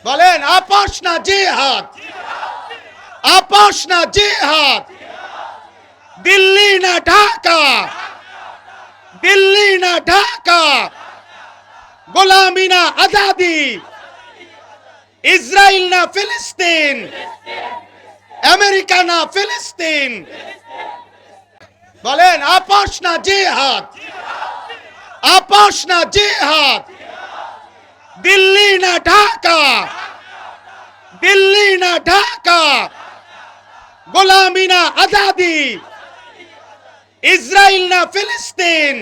বলেন আপোষ না জিহাদ, আপোষ না জিহাদ। দিল্লি না ঢাকা, দিল্লি না ঢাকা। গোলামি না আজাদি, ইসরায়েল না ফিলিস্তিন, আমেরিকা না ফিলিস্তিন। বলেন আপোষ না জিহাদ, আপোষ না জিহাদ। দিল্লি না ঢাকা, দিল্লি না ঢাকা। গোলামি না আজাদি, ইসরায়েল না ফিলিস্তিন,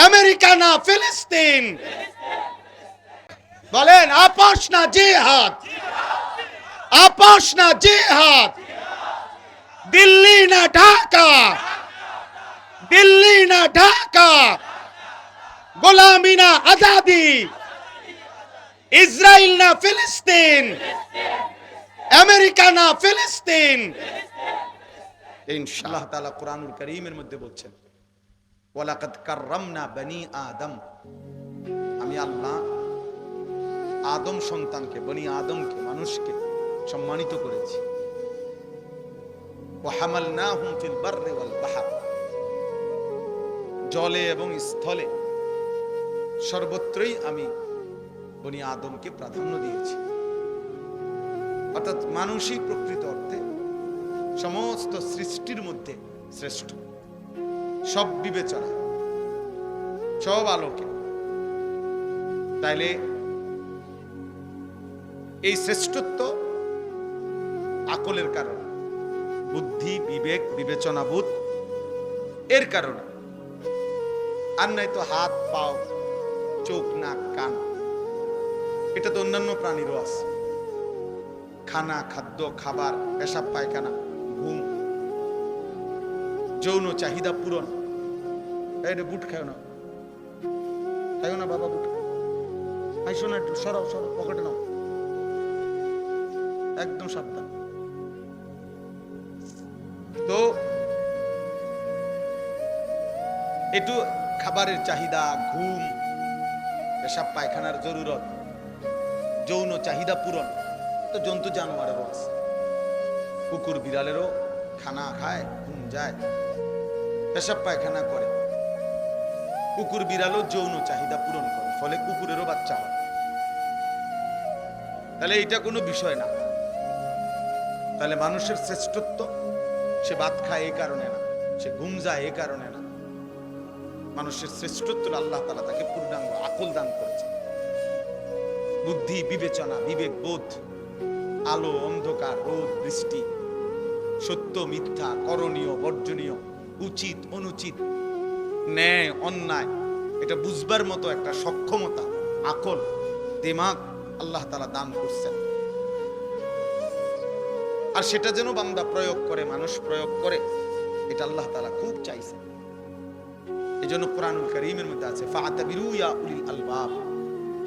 আমেরিকা না ফিলিস্তিন। বলেন আপোষ না জিহাদ, আপোষ না জিহাদ। দিল্লি না ঢাকা, দিল্লি না ঢাকা। গোলামি না আজাদি, ইসরায়েল না ফিলিস্তিন, আমেরিকা না ফিলিস্তিন। ইনশাআল্লাহ। আল্লাহ তাআলা কুরআনুল কারীমের মধ্যে বলছেন ওয়ালাকাদ কাররামনা বনি আদম, আমি আল্লাহ আদম সন্তানকে, বনি আদমকে, মানুষকে সম্মানিত করেছি। ওয়া হামালনাহুম ফিল বাররি ওয়াল বাহর, জলে এবং স্থলে সর্বত্রই আমি বনি আদমকে প্রাধান্য দিয়েছি। অর্থাৎ মানুষই প্রকৃত অর্থে সমস্ত সৃষ্টির মধ্যে শ্রেষ্ঠ, সব বিবেচনা, সব আলোকে। তাইলে এই শ্রেষ্ঠত্ব আকলের কারণে, বুদ্ধি, বিবেক, বিবেচনাবোধ এর কারণে। আর নাই তো হাত, পাও, চোখ, নাক, কান। এটা তো অন্যান্য প্রাণীরও আছে। খানা, খাদ্য, খাবার, পেশাব পায়খানা, ঘুম, যৌন চাহিদা পূরণ। এটা বুট খায় না, খাইও না বাবা, বুট খাইছো না, একটু সরাও, সরাও, পকেটে নাও, একদম সাবধান। তো একটু খাবারের চাহিদা, ঘুম, পেশাব পায়খানার জরুরত, যৌন চাহিদা পূরণ তো জন্তু জানোয়ারেরও আছে। কুকুর বিড়ালেরও খানা খায়, ঘুম যায়, পেশাব পায়খানা করে। কুকুর বিড়ালও যৌন চাহিদা পূরণ করে, ফলে কুকুরেরও বাচ্চা হয়। তাহলে এটা কোনো বিষয় না। তাহলে মানুষের শ্রেষ্ঠত্ব, সে ভাত খায় এই কারণে না, সে ঘুম যায় এই কারণে না। মানুষের শ্রেষ্ঠত্ব আল্লাহ তাআলা তাকে পূর্ণাঙ্গ আকল দান করেছে। বুদ্ধি, বিবেচনা, বিবেক, বোধ, আলো, অন্ধকার, রোদ, বৃষ্টি, সত্য, মিথ্যা, করণীয়, বর্জনীয়, উচিত, অনুচিত, ন্যায়, অন্যায়, এটা বুঝবার মতো একটা সক্ষমতা, আকল, দিমাগ আল্লাহ তাআলা দান করছেন। আর সেটা যেন বান্দা প্রয়োগ করে, মানুষ প্রয়োগ করে, এটা আল্লাহ তাআলা খুব চাইছেন। এজন্য কুরআনুল কারীমের মধ্যে আছে ফাআতাবিরু ইয়া উলিল আলবাব,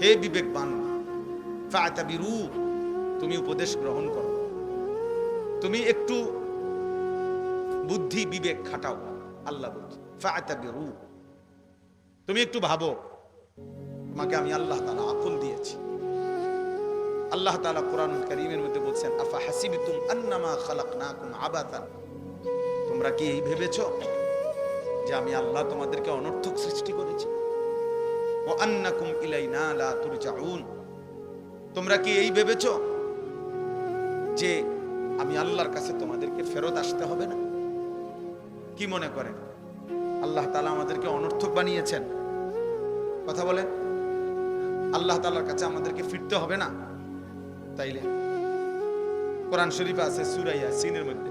হে বিবেকবান, ফাআতাবিরু, তুমি উপদেশ গ্রহণ করো, তুমি একটু বুদ্ধি বিবেক খাটাও। আল্লাহ বলছে ফাআতাবিরু, তুমি একটু ভাবো, তোমাকে আমি আল্লাহ তাআলা আকল দিয়েছি। আল্লাহ তাআলা কুরআনুল কারীমের মধ্যে বলছেন আফা হাসিবতুম আন্নামা খালাকনাকুম আবাতান, তোমরা কি এই ভেবেছো যে আমি আল্লাহ তোমাদেরকে অনর্থক সৃষ্টি করেছি? ওয়া আন্নাকুম ইলাইনা লা তুরজাউন, তোমরা কি এই ভেবেছো যে আমি আল্লাহর কাছে তোমাদেরকে ফেরত আসতে হবে না? কি মনে করেন আল্লাহ তাআলা আমাদেরকে অনর্থক বানিয়েছেন? কথা বলেন, আল্লাহ তাআলার কাছে আমাদেরকে ফিরতে হবে না? তাইলে কোরআন শরীফে আছে সূরা ইয়াসিনের মধ্যে,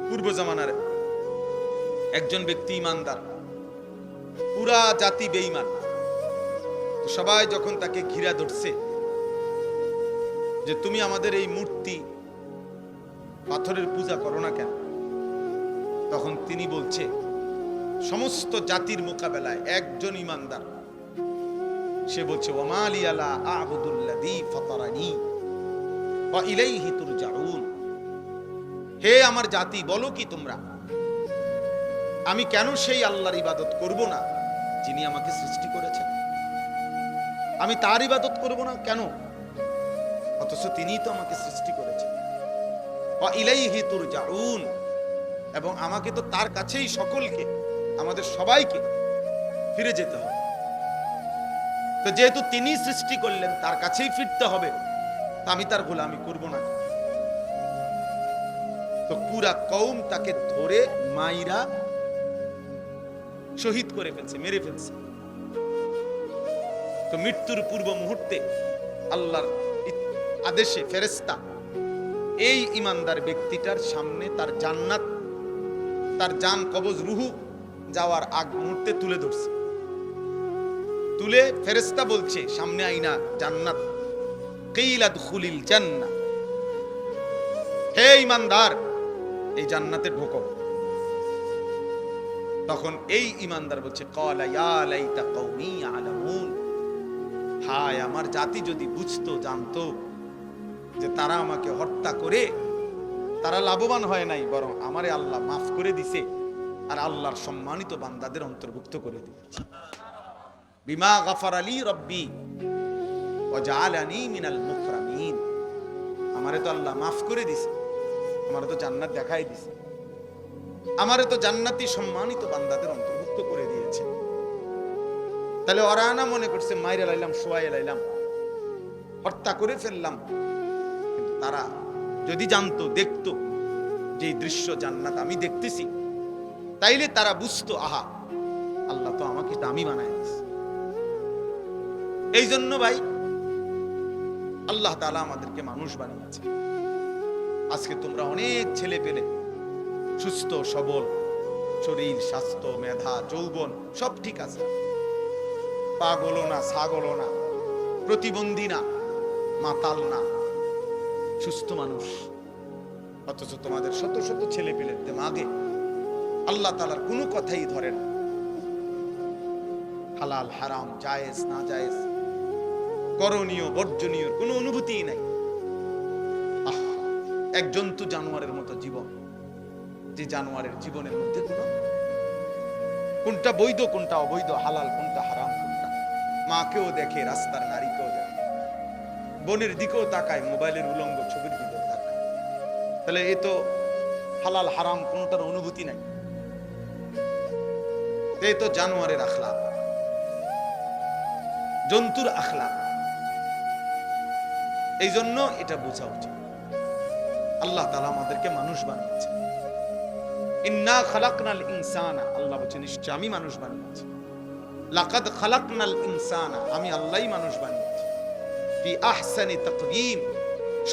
পূর্ব জামানার একজন ব্যক্তি ইমানদার, পুরা জাতি বেঈমান, সবাই যখন তাকে ঘিরা ধরছে যে তুমি আমাদের এই মূর্তি পাথরের পূজা করো না কেন, তখন তিনি বলছে সমস্ত জাতির মোকাবেলায় একজন ইমানদার, সে বলছে ওয়া লি আলা আ'বুদুল্লাযী ফাতারানি ওয়া ইলাইহি তুরজাউন, হে আমার জাতি, বলো কি তোমরা, আমি কেন সেই আল্লাহর ইবাদত করব না যিনি আমাকে সৃষ্টি করেছেন? আমি তার ইবাদত করব না কেন? অথচ তিনিই তো আমাকে সৃষ্টি করেছেন। ওয়া ইলাইহি তুরজাউন, এবং আমাকে তো তার কাছেই সকলকে, আমাদের সবাইকে ফিরে যেতে হবে। তো যেহেতু তিনি সৃষ্টি করলেন, তার কাছেই ফিরতে হবে, তা আমি তার গোলামি করব না। তো পুরা কওম তাকে ধরে মাইরা শহীদ করে ফেলছে, মেরে ফেলছে। তো মৃত্যুর পূর্ব মুহূর্তে আল্লাহর আদেশে ফেরেশতা এই ইমানদার ব্যক্তিটার সামনে তার জান্নাত, তার জান কবজ রুহু যাওয়ার আগ মুহূর্তে তুলে ধরছে। তুলে ফেরেশতা বলছে সামনে আইনা জান্নাত, কিলা দুখুলিল জান্নাহ, হে ইমানদার এই জান্নাতে ঢোকো। তখন এই ইমানদার বলছে ক্বালা ইয়া লাইতা কওমি ইয়ালামুন, হায় আমার জাতি যদি বুঝতো, জানতো যে তারা আমাকে হত্যা করে তারা লাভবান হয় নাই, বরং আমারে আল্লাহ মাফ করে দিছে আর আল্লাহর সম্মানিত বান্দাদের অন্তর্ভুক্ত করে দিয়েছে। বিমা গাফারা লি রব্বি ওয়া জাআলানি মিনাল মুকরামিন, আমারে তো আল্লাহ মাফ করে দিছে, আমারে তো জান্নাত দেখাই দিছে, আমারে তো জান্নাতি সম্মানিত বান্দাদের অন্তর্ভুক্ত করে দিয়েছে। তাহলে ওরা না মনে করছে মাইরে লাইলাম, শোয়াই লাইলাম, হত্যা করে ফেললাম, কিন্তু তারা যদি জানতো, দেখতো যে দৃশ্য জান্নাত আমি দেখতেছি, তাইলে তারা বুঝতো আহা আল্লাহ তো আমাকে দামি বানায় দিয়েছে। এই জন্য ভাই আল্লাহ তাআলা আমাদেরকে মানুষ বানিয়েছে। আজকে তোমরা অনেক ছেলে পেলে সুস্থ সবল, শরীর স্বাস্থ্য মেধা যৌবন সব ঠিক আছে, পাগলও না ছাগলও না, প্রতিবন্ধী না মাতাল না, সুস্থ মানুষ। অথচ তোমাদের শত শত ছেলে পেলের দিমাগে আল্লাহ তাআলার কোনো কথাই ধরে না। হালাল হারাম জায়েজ না জায়েজ, করণীয় বর্জনীয় কোনো অনুভূতিই নাই। এক জন্তু জানোয়ারের মতো জীবন, যে জানোয়ারের জীবনের মধ্যে কোনটা বৈধ কোনটা অবৈধ, হালাল কোনটা হারাম কোনটা, মাকেও দেখে, রাস্তার নারীকেও দেখে, বনের দিকেও তাকায়, মোবাইলের উলঙ্গ ছবির দিকেও তাকায়। তাহলে এ তো হালাল হারাম কোনটার অনুভূতি নাই, এই তো জানোয়ারের আখলাক, জন্তুর আখলাক। এই জন্য এটা বোঝা উচিত আল্লাহ তাআলা আমাদেরকে মানুষ বানিয়েছে। ইন্না খালাকনাল ইনসানা, আল্লাহ বলেন নিশ্চয় আমি মানুষ বানিয়েছি। লাকাদ খালাকনাল ইনসানা, আমি আল্লাহই মানুষ বানিয়েছি। ফি আহসানি তাকওয়িম,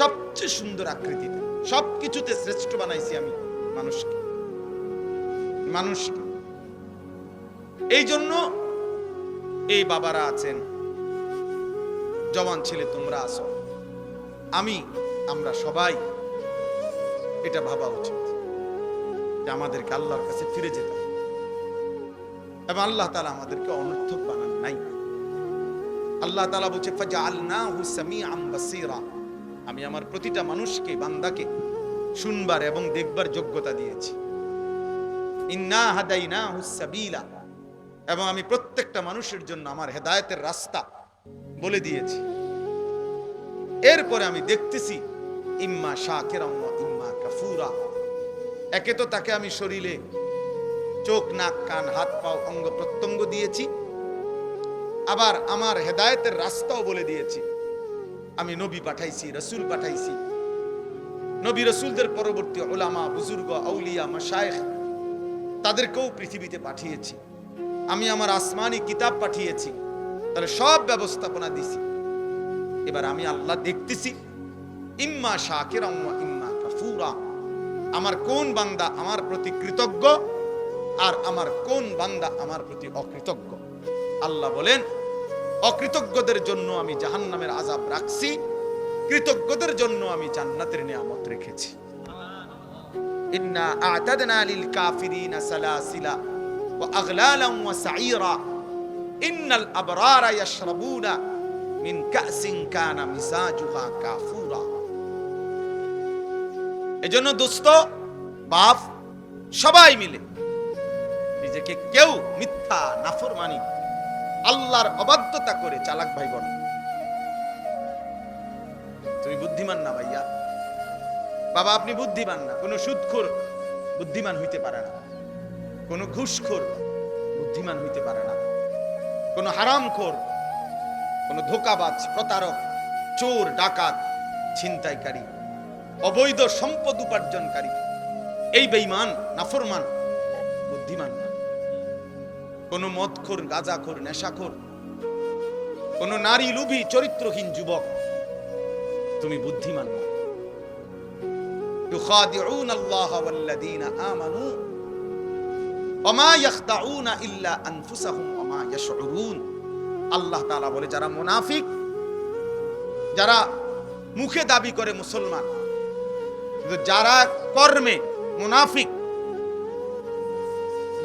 সবচেয়ে সুন্দর আকৃতিতে, সবকিছুতে শ্রেষ্ঠ বানাইছি আমি মানুষকে। এই জন্য এই বাবারা আছেন, জওয়ান ছেলে তোমরা আছো, আমরা সবাই এটা ভাবা উচিত যে আমাদেরকে আল্লাহর কাছে ফিরে যেতে হবে, এবং আল্লাহ তাআলা আমাদেরকে অনর্থক বানান নাই। আল্লাহ তাআলা বলছে ফাজআলনাহু সামিআন বাসীরা, আমি আমার প্রতিটা মানুষকে, বান্দাকে শুনবার এবং দেখবার যোগ্যতা দিয়েছি। ইন্না হাদাইনাহুস সাবিলা, এবং আমি প্রত্যেকটা মানুষের জন্য আমার হেদায়েতের রাস্তা বলে দিয়েছি। এরপরে আমি দেখতেছি ইম্মা শাকিরান ওয়া ইম্মা কাফুরা, একে তো তাকে আমি শরীরে চোখ নাক কান হাত পাও অঙ্গ প্রত্যঙ্গ দিয়েছি, আবার আমার হেদায়েতের রাস্তাও বলে দিয়েছি। আমি নবী পাঠাইছি, রাসূল পাঠাইছি, নবী রাসূলদের পরবর্তী উলামা বুজুর্গ আউলিয়া মাশায়েখ তাদেরকেও পৃথিবীতে পাঠিয়েছি। আমি আমার আসমানি কিতাব পাঠিয়েছি, তাহলে সব ব্যবস্থাপনা দিছি। এবার আমি আল্লাহ দেখতেছি ইম্মা শাকিরান ওয়া ইম্মা কাফুরা, আমার কোন বান্দা আমার প্রতি কৃতজ্ঞ আর আমার কোন বান্দা আমার প্রতি অকৃতজ্ঞ। আল্লাহ বলেন অকৃতজ্ঞদের জন্য আমি জাহান্নামের আযাব রাখছি, কৃতজ্ঞদের জন্য আমি জান্নাতের নিয়ামত রেখেছি। ইন্না আ'তাদনা লিল কাফিরিনা সালাসিলা ওয়া আগলালান ওয়া সাঈরা ইন্নাল আবরারা ইয়াশরাবুনা মিন কাসিন কানা মিজাজুহা কাফুরা। এজন্য দোস্ত বাপ সবাই মিলে নিজেকে কেউ মিথ্যা নাফরমানি আল্লাহর অবাধ্যতা করে চালাক ভাই বোন, তুমি বুদ্ধিমান না ভাইয়া, বাবা আপনি বুদ্ধিমান না। কোন সুদখোর বুদ্ধিমান হইতে পারে না, কোন ঘুষখোর বুদ্ধিমান হইতে পারে না, কোন হারামখোর, কোন ধোঁকাবাজ, প্রতারক, চোর, ডাকাত, ছিনতাইকারী, অবৈধ সম্পদ উপার্জনকারী, এই বেঈমান নাফরমান বুদ্ধিমান না। কোন মদখোর, গাঁজাখোর, নেশাখোর, কোন নারী লোভী চরিত্রহীন যুবক তুমি বুদ্ধিমান না। ইউখাদিউন আল্লাহ ওয়াল্লাযীনা আমানু ওমা ইয়াখদাউনা ইল্লা আনফুসাহুম ওমা ইয়াশউরুন। আল্লাহ তাআলা বলে যারা মুনাফিক, যারা মুখে দাবি করে মুসলমান কিন্তু যারা কর্মে মুনাফিক,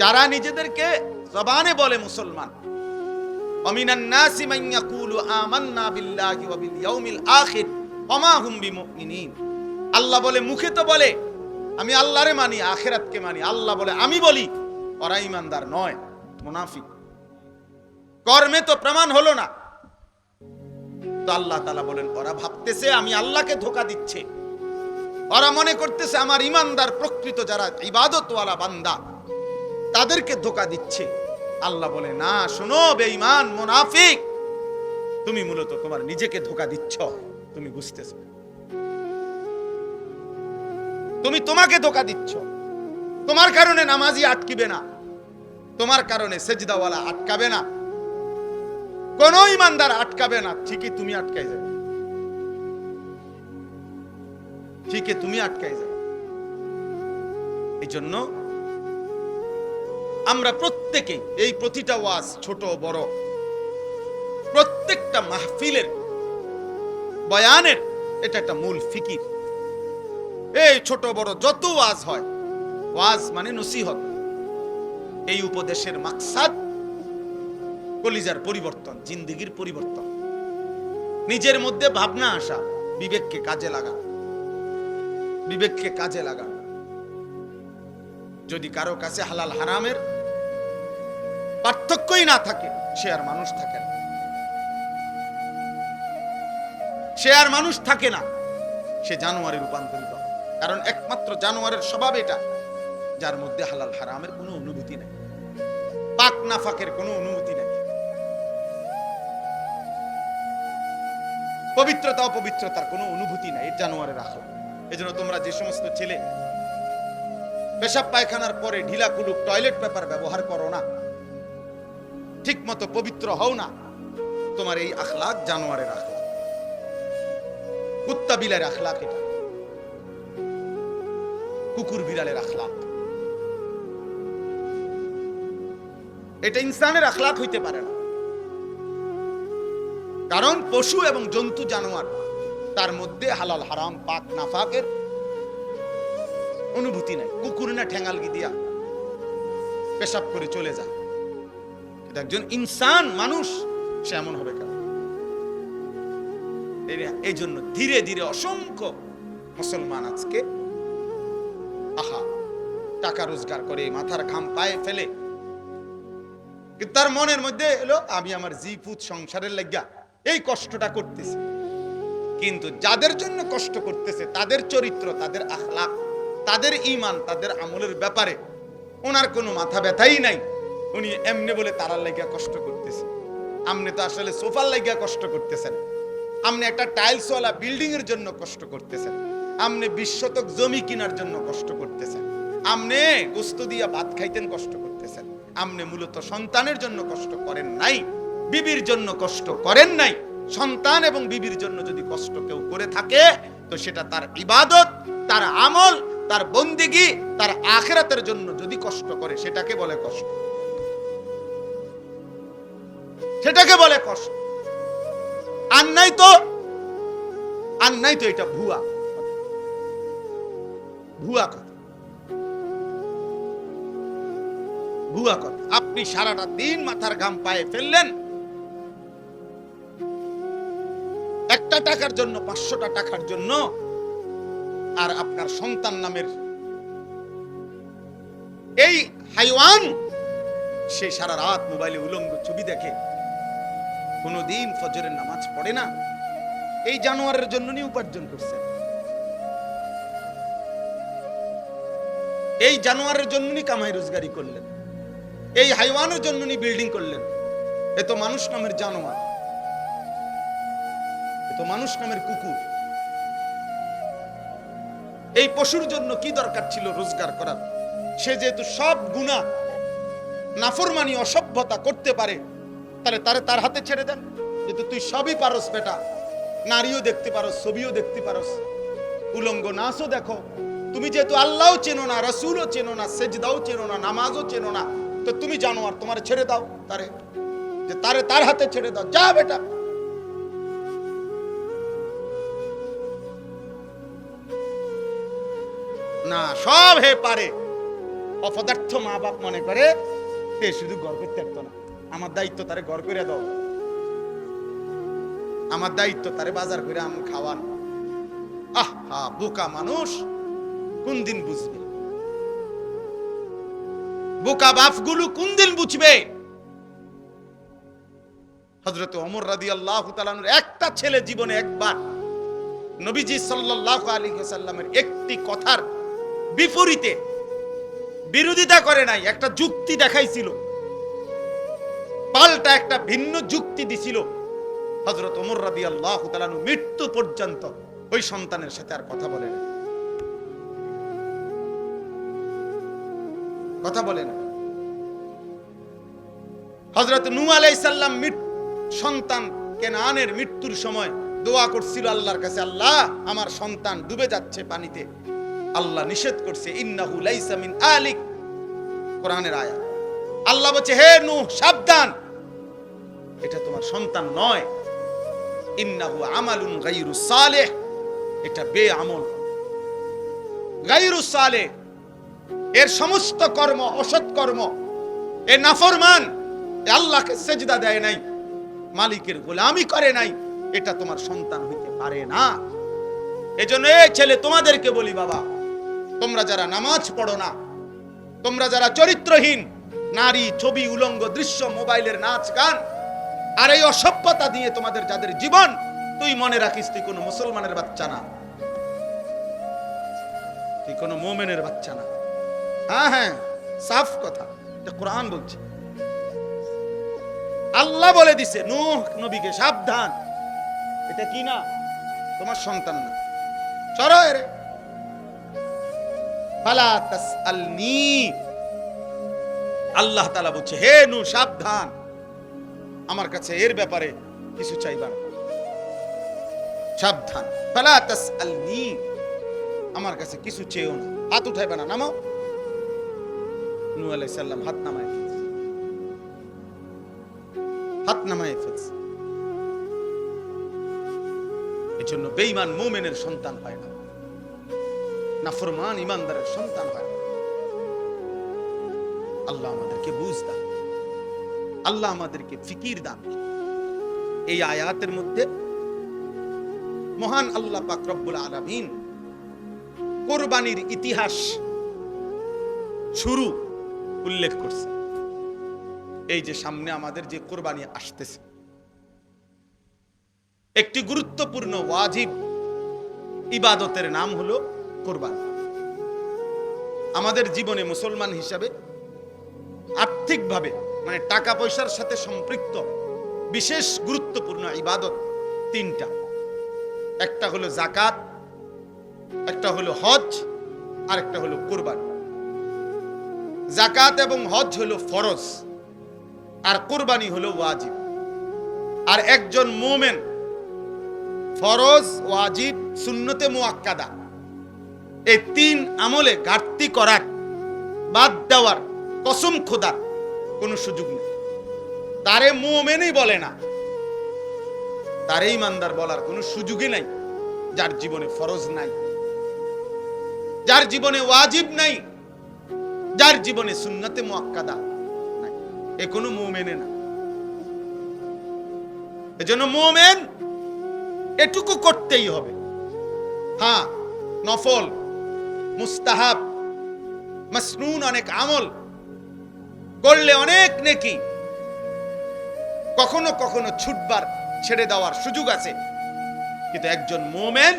যারা নিজেদেরকে জবানে বলে মুসলমান, ওয়ামিনান নাসি মান ইয়াকুলু আমান্না বিল্লাহি ওয়া বিল ইয়াউমিল আখির ওমা হুম বিমুমিনিন। আল্লাহ বলে মুখে তো বলে আমি আল্লাহরে মানি, আখিরাতকে মানি, আল্লাহ বলে আমি বলি, ওরা ঈমানদার নয়, মুনাফিক। কর্মে তো প্রমাণ হলো না, তো আল্লাহ তাআলা বলেন ওরা ভাবতেছে আমি আল্লাহকে ধোঁকা দিচ্ছে, ওরা মনে করতেছে আমার ঈমানদার প্রকৃত যারা ইবাদতওয়ালা বান্দা তাদেরকে ধোঁকা দিচ্ছে। আল্লাহ বলে না, শোনো বেঈমান মুনাফিক, তুমি মূলত তোমার নিজেকে ধোঁকা দিচ্ছ, তুমি বুঝতেছো, তুমি তোমাকে ধোঁকা দিচ্ছ। তোমার কারণে নামাজি আটকিবে না, তোমার কারণে সেজদাওয়ালা আটকাবে না, কোন ঈমানদার আটকাবে না, ঠিকই তুমি আটকাই যাবে, ঠিকই তুমি আটকাই যাবে। এই জন্য আমরা প্রত্যেকে এই প্রতিটা ওয়াজ ছোট বড় প্রত্যেকটা মাহফিলের বয়ানের এটা একটা মূল ফিকির। এই ছোট বড় যত ওয়াজ হয়, ওয়াজ মানে নসিহত, এই উপদেশের মাকসাদ কলিজার পরিবর্তন, জিন্দেগির পরিবর্তন, নিজের মধ্যে ভাবনা আসা, বিবেককে কাজে লাগা, বিবেককে কাজে লাগা। যদি কারো কাছে হালাল হারামের পার্থক্যই না থাকে, সে আর মানুষ থাকে না, সে আর মানুষ থাকে না, সে জানোয়ারে রূপান্তরিত। কারণ একমাত্র জানোয়ারের স্বভাব এটা, যার মধ্যে হালাল হারামের কোনো অনুভূতি নাই, পাক নাফাকের কোনো অনুভূতি নাই, পবিত্রতা অপবিত্রতার কোনো অনুভূতি নাই, জানোয়ারের আখলা। এজন্য তোমরা যে সমস্ত ছেলে পেশাব পায়খানার পরে ঢিলা কুলুক টয়লেট পেপার ব্যবহার করো না, ঠিক মতো পবিত্র হও না, তোমার এই আখলাক জানোয়ারের আখলাক, কুত্তা বিলার আখলাক, এটা কুকুর বিড়ালের আখলাক, এটা ইনসানের আখলাক হইতে পারে না। কারণ পশু এবং জন্তু জানোয়ার তার মধ্যে হালাল হারাম পাক নাফাকের অনুভূতি নাই। কুকুর না ঠ্যাঙ্গালগি দিয়া পেশাব করে চলে যায়, কিন্তু একজন ইনসান মানুষ সে এমন হবে কেন? এই জন্য ধীরে ধীরে অসংখ্য মুসলমান আজকে টাকা রোজগার করে মাথার ঘাম পায়ে ফেলে, কিন্তু তার মনের মধ্যে এলো আমি আমার জিপুত সংসারের লাগিয়া এই কষ্টটা করতেছি। কিন্তু যাদের জন্য কষ্ট করতেছে তাদের চরিত্র, তাদের আখলাক, তাদের ঈমান, তাদের আমলের ব্যাপারে ওনার কোনো মাথা ব্যথাই নাই। উনি এমনি বলে তারার লাগিয়া কষ্ট করতেছে। আপনি তো আসলে সোফার লাগিয়া কষ্ট করতেছেন, আপনি একটা টাইলসওয়ালা বিল্ডিং এর জন্য কষ্ট করতেছেন, আপনি 20 শতক জমি কেনার জন্য কষ্ট করতেছেন, আপনি গোস্ত দিয়া ভাত খাইতেন কষ্ট করতেছেন, আপনি মূলত সন্তানের জন্য কষ্ট করেন নাই, বিবির জন্য কষ্ট করেন নাই। সন্তান এবং বিবির জন্য যদি কষ্ট কেউ করে থাকে তো সেটা তার ইবাদত, তার আমল, তার বন্দেগী, তার আখিরাতের জন্য যদি কষ্ট করে সেটাকে বলে কষ্ট, সেটাকে বলে কষ্ট। আর নাই তো এটা ভুয়া, ভুয়া কথা, ভুয়া কথা। আপনি সারাটা দিন মাথার ঘাম পায়ে ফেললেন একটা টাকার জন্য, 500টা টাকার জন্য, আর আপনার সন্তান নামের এই হাইওয়ান সে সারা রাত মোবাইলে উলঙ্গ ছবি দেখে, কোনদিন ফজরের নামাজ পড়ে না, এই জানোয়ারের জন্য নি উপার্জন করছেন, এই জানোয়ারের জন্য নি কামাই রোজগারি করলেন, এই হাইওয়ানের জন্য নি বিল্ডিং করলেন। এ তো মানুষ নামের জানোয়ার, এ তো মানুষ নামের কুকুর। এই পশুর জন্য কি দরকার ছিল রোজগার করার? সে যেহেতু সব গুনাহ নাফরমানি অসভ্যতা করতে পারে, তাহলে তার হাতে ছেড়ে দেন। যেহেতু তুই সবই পারস বেটা, নারীও দেখতে পারস, ছবিও দেখতে পারস, উলঙ্গ নাচও দেখো, তুমি যেহেতু আল্লাহও চেনো না, রাসূলও চেনো না, সেজদাও চেনো না, নামাজও চেনো না, তো তুমি জানোয়ার, তোমার ছেড়ে দাও তারে, যে তার হাতে ছেড়ে দাও, যা বেটা। না, সব হে পারে। অপদার্থ মা বাপ মনে করে তে শুধু ঘর করতে পারতো না, আমার দায়িত্ব তারে ঘর করে দাও, আমার দায়িত্ব তারে বাজার করে আম খাওয়ান। আহা, বোকা মানুষ কোন দিন বুঝবে? বোকা বাপগুলো কোন দিন বুঝবে? হযরত ওমর রাদিয়াল্লাহু তাআলা আনহুর একটা ছেলে জীবনে একবার নবীজি সাল্লাল্লাহু আলাইহি ওয়াসাল্লামের একটি কথার বিপরীতে বিরোধিতা করে নাই, একটা যুক্তি দেখাইছিল, পাল্টা একটা ভিন্ন যুক্তি দিছিল। হযরত ওমর রাদিয়াল্লাহু তাআলা আনহু মৃত্যু পর্যন্ত ওই সন্তানের সাথে আর কথা বলেন, কথা বলেন। হযরত নূহ আলাইহিস সালাম সন্তান কেনানের মৃত্যুর সময় দোয়া করছিল আল্লাহর কাছে, আল্লাহ আমার সন্তান ডুবে যাচ্ছে পানিতে। আল্লাহ নিষেধ করছে, ইন্নাহু লাইসা মিন আলিক, কোরআনের আয়াত। আল্লাহ বলছে, হে নূহ সাবধান, এটা তোমার সন্তান নয়, ইন্নাহু আমালুন গায়রু সালেহ, এটা বেআমল, গায়রু সালেহ, এর সমস্ত কর্ম অসৎ কর্ম, এ নাফরমান, এ আল্লাহকে সেজদা দেয় নাই, মালিকের গোলামি করে নাই, এটা তোমার সন্তান হইতে পারে না। এজন্য এই ছেলে তোমাদেরকে বলি, বাবা তোমরা যারা নামাজ পড়ো না, তোমরা যারা চরিত্রহীন, নারী, ছবি, উলঙ্গ দৃশ্য, মোবাইলের নাচ গান আর এই অসভ্যতা দিয়ে তোমাদের যাদের জীবন, তুই মনে রাখিস তুই কোনো মুসলমানের বাচ্চা না, তুই কোনো মুমিনের বাচ্চা না। হ্যাঁ হ্যাঁ, সাফ কথা, এটা কোরআন বলছে। আল্লাহ বলে দিছে নূহ নবীকে, সাবধান, এটা কি না, তোমার সন্তান না, সরো এরে, ফালা তাসআলনি। আল্লাহ তাআলা বলছে, হে নূহ সাবধান, আমার কাছে এর ব্যাপারে কিছু চাইবা না, সাবধান, ফালা তাসআলনি, আমার কাছে কিছু চেয়েও না, হাত উঠাইবা না, নামো। নূহ আলাইহিস সালাম হাত নামায় ফেলছে, হাত নামায় ফেলছে। এজন্য বেঈমান মুমিনের সন্তান হয় না, নাফরমান ইমানদারের সন্তান হয় না। আল্লাহ আমাদেরকে বুঝ দান, আল্লাহ আমাদেরকে ফিকির দান। এই আয়াতের মধ্যে মহান আল্লাহ পাক রব্বুল আলামিন কুরবানির ইতিহাস শুরু উল্লেখ করছে। এই যে সামনে আমাদের যে কুরবানি আসতেছে, একটি গুরুত্বপূর্ণ ওয়াজিব ইবাদতের নাম হলো কুরবানি। আমাদের জীবনে মুসলমান হিসাবে আর্থিকভাবে মানে টাকা পয়সার সাথে সম্পৃক্ত বিশেষ গুরুত্বপূর্ণ ইবাদত তিনটা। একটা হলো যাকাত, একটা হলো হজ, আর একটা হলো কুরবানি। যাকাত এবং হজ হলো ফরজ, আর কুরবানি হলো ওয়াজিব। আর একজন মুমিন ফরজ, ওয়াজিব, সুন্নতে মুআক্কাদা এই তিন আমলে ঘাটতি করার, বাদ দেওয়ার, কসম খোদার কোনো সুযোগ নেই। তারে মুমিনই বলে না, তারে ঈমানদার বলার কোনো সুযোগই নাই যার জীবনে ফরজ নাই, যার জীবনে ওয়াজিব নাই, যার জীবনে সুন্নতে মুআক্কাদা নাই, এ কোনো মুমিনে না। এজন্য মুমিন এটুকু করতেই হবে। হ্যাঁ, নফল, মুস্তাহাব, মাসনুন অনেক আমল করলে অনেক নেকি, কখনো কখনো ছুটবার, ছেড়ে দেওয়ার সুযোগ আছে। কিন্তু একজন মোমেন,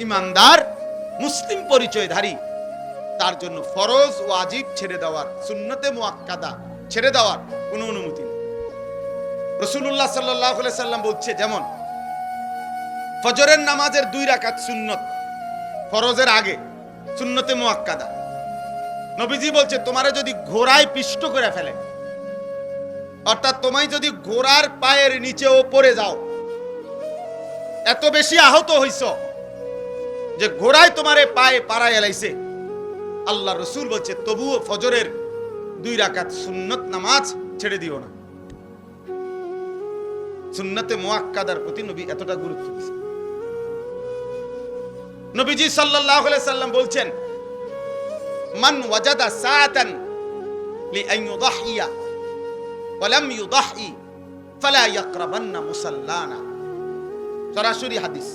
ইমানদার, মুসলিম পরিচয়ধারী, তার জন্য ফরজ ওয়াজিব ছেড়ে দেওয়ার, সুন্নতে মুআক্কাদা ছেড়ে দেওয়ার কোনো অনুমতি নেই। রাসূলুল্লাহ সাল্লাল্লাহু আলাইহি সাল্লাম বলছে, যেমন ফজরের নামাজের 2 রাকাত সুন্নত ফরজের আগে, সুন্নতে মুআক্কাদা। নবীজি বলছে, তোমারে যদি ঘোড়ায় পিষ্ট করে ফেলে, অর্থাৎ তোমায় যদি ঘোড়ার পায়ের নিচেও পড়ে যাও, এত বেশি আহত হইছ যে ঘোড়ায় তোমারে পায়ে পাড়ায় এলাইছে, আল্লাহ রসুল বলছে তবুও ফজরের 2 রাকাত সুন্নত নামাজ ছেড়ে দিও না। সুন্নতে মুআক্কাদার প্রতি নবী এতটা গুরুত্ব দিয়েছেন। নবীজি সাল্লাল্লাহু আলাইহি সাল্লাম বলছেন, মান ওয়াজাদা সাআতান লিআন ইউদাহিয়া ওয়া লাম ইউদাহি ফালা ইয়াকরাবান্না মুসাল্লানা। সরাসরি হাদিস।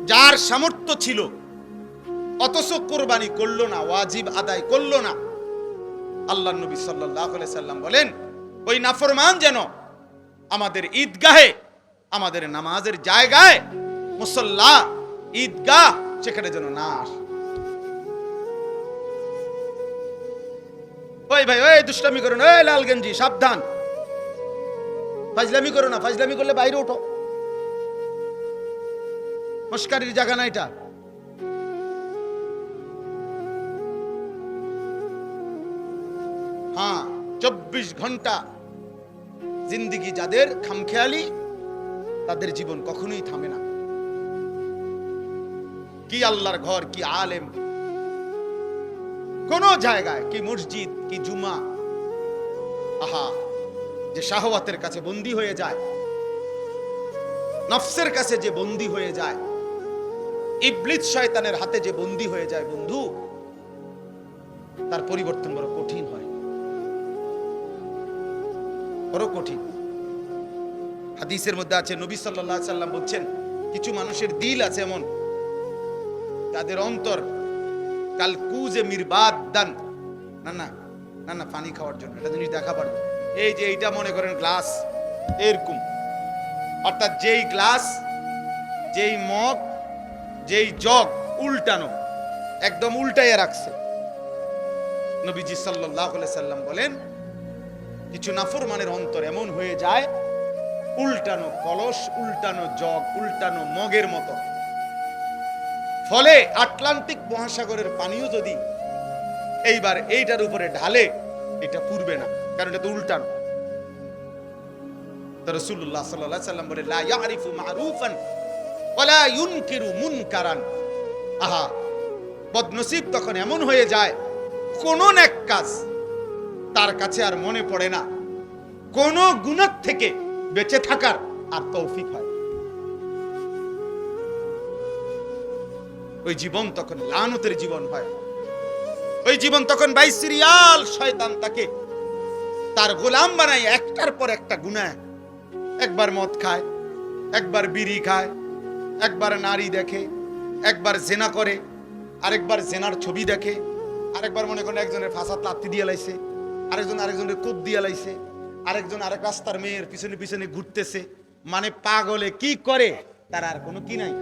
যার সামর্থ্য ছিল অথচ কুরবানি করলো না, ওয়াজিব আদায় করলো না, আল্লাহর নবী সাল্লাল্লাহু আলাইহি সাল্লাম বলেন, ওই নাফরমান যেন আমাদের ঈদগাহে, আমাদের নামাজের জায়গায়, মুসল্লা, ঈদগাহ, সেখানে যেন না আসে। ওই ভাই, ওই দুষ্টামি করো না, ওই লাল গেঞ্জি, সাবধান, ফাজলামি করো না, ফাজলামি করলে বাইরে ওঠো, মস্কারির জায়গা না এটা। হ্যাঁ, 24 ঘন্টা জিন্দেগি যাদের খামখেয়ালি, তাদের জীবন কখনোই থামে না। কি আল্লাহর ঘর, কি আলেম, কোন জায়গায়, কি মসজিদ, কি জুমা, আহা, যে শাহওয়াতের কাছে বন্দী হয়ে যায়, নফসের কাছে যে বন্দী হয়ে যায়, ইবলিস শয়তানের হাতে যে বন্দী হয়ে যায়, বন্ধু, তার পরিবর্তন বড় কঠিন হয়, বড় কঠিন। হাদিসের মধ্যে আছে, নবী সাল্লাল্লাহু আলাইহি সাল্লাম বলছেন, কিছু মানুষের দিল আছে এমন, তাদের অন্তর কাল কুজে মিরবাদান, না না না না, পানি খাওয়ার জন্য এটা জিনিস দেখা পারবে। এই যে এইটা মনে করেন গ্লাস, এরকম, অর্থাৎ যেই গ্লাস, যেই মগ, যেই জগ উল্টানো, একদম উল্টাইয়া রাখছে। নবীজি সাল্লাল্লাহু আলাইহি সাল্লাম বলেন, কিছু নাফরমানের অন্তর এমন হয়ে যায়, উল্টানো কলস, উল্টানো জগ, উল্টানো মগের মতো। ফলে আটলান্টিক মহাসাগরের পানিও যদি এইবার এইটার উপরে ঢালে, এটা পুরবে না, কারণ এটা তো উল্টানো। তো রাসূলুল্লাহ সাল্লাল্লাহু আলাইহি সাল্লাম বলে, লা ইয়ারিফু মারুফান ওয়া লা ইউনকিরু মুনকারান। আহা, বদনসিব তখন এমন হয়ে যায়, কোন নেক কাজ তার কাছে আর মনে পড়ে না, কোন গুনাহ থেকে বেঁচে থাকার আর তৌফিক হয়। ওই জীবন তখন লানতের জীবন হয়। ওই জীবন তখন বাইসিরিয়াল শয়তান তাকে তার গোলাম বানায়, একটার পর একটা গুনাহ। একবার মদ খায়, একবার বিড়ি খায়, একবার নারী দেখে, একবার জেনা করে, আরেকবার জেনার ছবি দেখে, আরেকবার মনে করেন একজনের ফাঁসাত লাত্তি দিয়ে লাইছে, আরেকজনের কোপ দিয়ে লাইছে, আরেকজন আরেক রাস্তার মেয়ের পিছনে পিছনে ঘুরতেছে। মানে পাগলে কি করে তার আর কোনো কি নাই,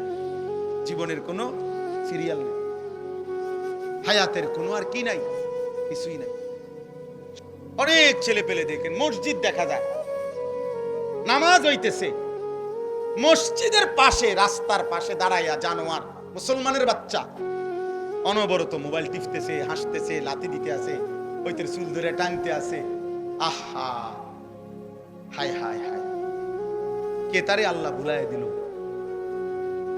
জীবনের কোনো সিরিয়াল নেই, হায়াতের কোনো আর কি নাই, কিছুই নাই। অনেক ছেলে পেলে দেখেন, মসজিদ দেখা যায়, নামাজ হইতেছে, মসজিদের পাশে, রাস্তার পাশে দাঁড়াইয়া জানোয়ার, মুসলমানের বাচ্চা, অনবরত মোবাইল টিপতেছে, হাসতেছে, লাথি দিতে আছে, ওইতের চুল ধরে টানতে আছে। আহা, হায় হায় হায়, কে তারে আল্লাহ ভুলাইয়া দিল,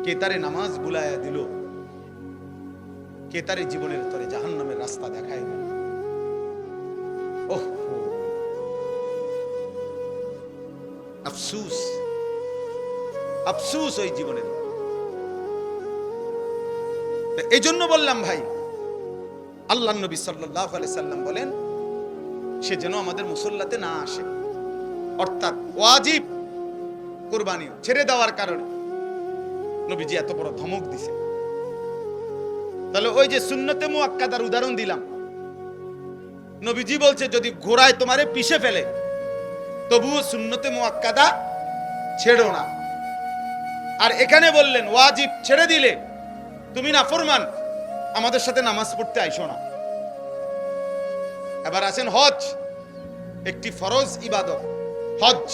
কে তারে নামাজ ভুলাইয়া দিল, কে তারে জীবনের তরে জাহান্নামের রাস্তা দেখায় দিল। ওহ, আফসুস, আফসুস ওই জীবনের। এই জন্য বললাম ভাই, আল্লাহর নবী সাল্লাল্লাহু আলাইহি সাল্লাম বলেন, সে যেন আমাদের মুসল্লাতে না আসে। অর্থাৎ ওয়াজিব কুরবানি ছেড়ে দেওয়ার কারণে নবীজি এত বড় ধমক দিছে। তাহলে ওই যে সুন্নতে মুআক্কাদার উদাহরণ দিলাম, নবীজি বলছে যদি ঘোড়ায় তোমারে পিষে ফেলে, তবুও সুন্নতে মুআক্কাদা ছেড়ো না। আর এখানে বললেন ওয়াজিব ছেড়ে দিলে তুমি না ফরমান, আমাদের সাথে নামাজ পড়তে আইসো না। এবার আছেন হজ, একটি ফরজ ইবাদত হজ।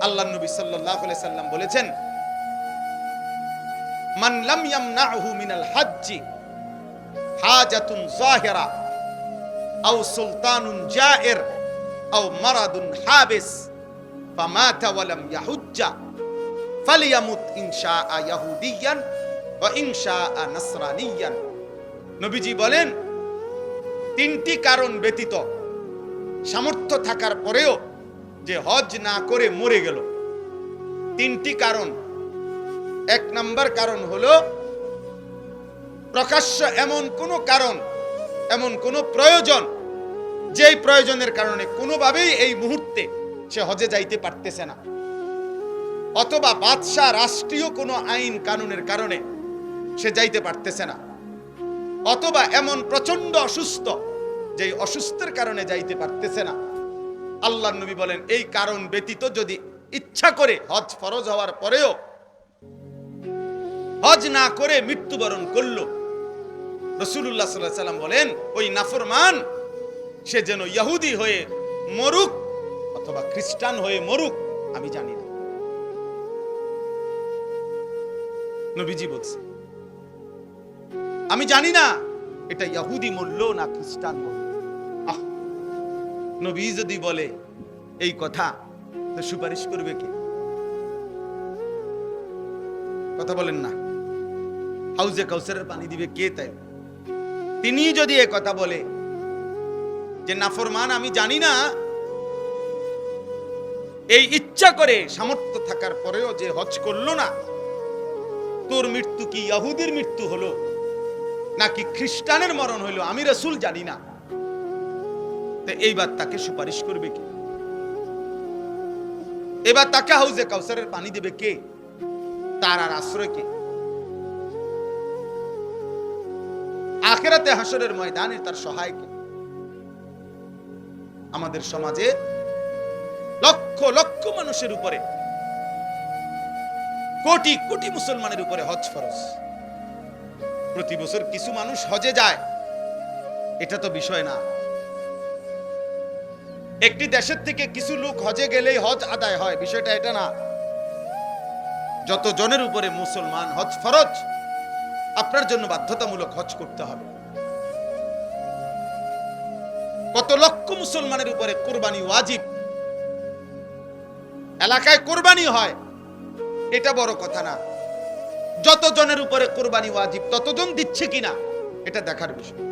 আল্লাহ নবী সাল্লাল্লাহু আলাইহি সাল্লাম বলেছেন, মান লাম ইয়ামনাহু মিনাল হজ্জি হাজাতুন যাহিরা আও সুলতানুন জায়ের আও মারাদুন হাবিস ফামাতা ওয়া লাম ইয়াহুজ্জা ফালিয়ামুত ইনশাআ ইয়াহুদিয়ান ওয়া ইনশাআ নাসরানিয়ান। নবীজি বলেন, তিনটি কারণ ব্যতীত সামর্থ্য থাকার পরেও যে হজ না করে মরে গেল, তিনটি কারণ। এক নাম্বার কারণ হলো প্রকাশ্য এমন কোন কারণ, এমন কোন প্রয়োজন, যেই প্রয়োজনের কারণে কোনোভাবেই এই মুহূর্তে সে হজে যাইতে পারতেছে না, অথবা বাদশাহ রাষ্ট্রীয় কোনো আইন কানুনের কারণে সে যাইতে পারতেছে না, অথবা এমন প্রচন্ড অসুস্থ যেই অসুস্থের কারণে যাইতে পারতেছে না। আল্লাহর নবী বলেন, এই কারণ ব্যতীত যদি ইচ্ছা করে হজ ফরজ হওয়ার পরেও হজ না করে মৃত্যুবরণ করলো, রাসূলুল্লাহ সাল্লাল্লাহু আলাইহি ওয়াসাল্লাম বলেন, ওই নাফরমান সে যেন ইহুদি হয়ে মরুক অথবা খ্রিস্টান হয়ে মরুক, আমি জানি না। নবীজি বলছে, আমি জানি না এটা ইহুদি মরলো না খ্রিস্টান মরলো। নবী যদি বলে এই কথা, তো সুপারিশ করবে কে? কথা বলেন না। হাউজে কাউসারের পানি দিবে কে? তাই তিনি যদি এই কথা বলে যে নাফরমান আমি জানি না, এই ইচ্ছা করে সামর্থ্য থাকার পরেও যে হজ করলো না, তোর মৃত্যু কি ইহুদির মৃত্যু হলো নাকি খ্রিস্টানের মরণ হলো, আমি রাসূল জানি না, তো এইবার তাকে সুপারিশ করবে কে? এবার তাকে হাউজে কাউসারের পানি দেবে কে? তার আর আশ্রয় কে? আখিরাতে হাসরের ময়দানে তার সহায় কে? আমাদের সমাজে লক্ষ লক্ষ মানুষের উপরে, কোটি কোটি মুসলমানের উপরে হজ ফরজ। প্রতি বছর কিছু মানুষ হজে যায়, এটা তো বিষয় না। একটি দেশের থেকে কিছু লোক হজে গেলেই হজ আদায় হয়, বিষয়টা এটা না। যত জনের উপরে মুসলমান হজ ফরজ, আপনার জন্য বাধ্যতামূলক হজ করতে হবে। কত লক্ষ মুসলমানের উপরে কুরবানি ওয়াজিব। এলাকায় কুরবানি হয়, এটা বড় কথা না। যত জনের উপরে কুরবানি ওয়াজিব, ততজন দিচ্ছে কিনা এটা দেখার বিষয়,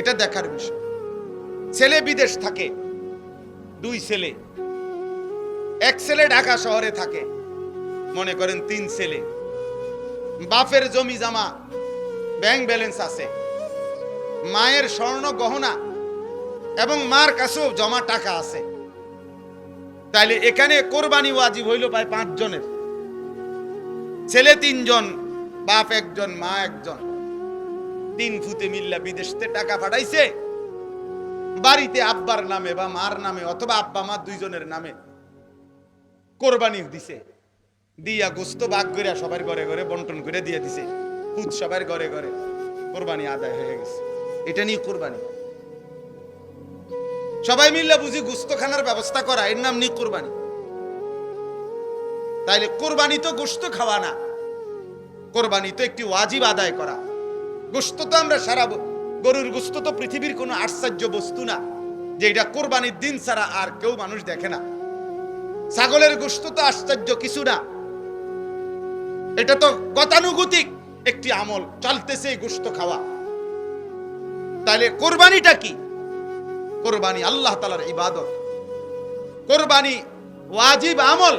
এটা দেখার বিষয়। ছেলে বিদেশ থাকে, দুই ছেলে, এক ছেলে ঢাকা শহরে থাকে, মনে করেন তিন ছেলে, বাপের জমি জমা ব্যাংক ব্যালেন্স আছে, মায়ের স্বর্ণ গহনা এবং মার কাছেও জমা টাকা আছে, তাইলে এখানে কোরবানি ওয়াজিব হইল প্রায় 5 জনের। ছেলে 3 জন, বাপ 1 জন, মা 1 জন, 3 ফুতে মিল্লা বিদেশতে টাকা পাঠাইছে, বাড়িতে আব্বার নামে বা মার নামে অথবা আব্বা মা 2 জনের নামে কোরবানি দিছে, দিয়া গোস্ত ভাগ করে সবার ঘরে ঘরে বন্টন করে দিয়ে দিছে, খুদ সবার ঘরে ঘরে কোরবানি আদায় হয়ে গেছে। এটা নিয়ে কোরবানি, সবাই মিল্লা বুঝি গোস্ত খানার ব্যবস্থা করা, এর নাম নিয়ে কোরবানি। তাইলে কোরবানি তো গোস্ত খাওয়া না, কোরবানি তো একটি ওয়াজিব আদায় করা। গোস্ত তো আমরা সারা, গরুর গোস্ত তো পৃথিবীর কোনো আশ্চর্য বস্তু না যে এটা কোরবানির দিন ছাড়া আর কেউ মানুষ দেখে না। ছাগলের গোস্ত তো আশ্চর্য কিছু না, এটা তো গতানুগতিক একটি আমল, চলতেছে এই গোস্ত খাওয়া। তাহলে কোরবানিটা কি? কোরবানি আল্লাহ তাআলার ইবাদত, কোরবানি ওয়াজিব আমল।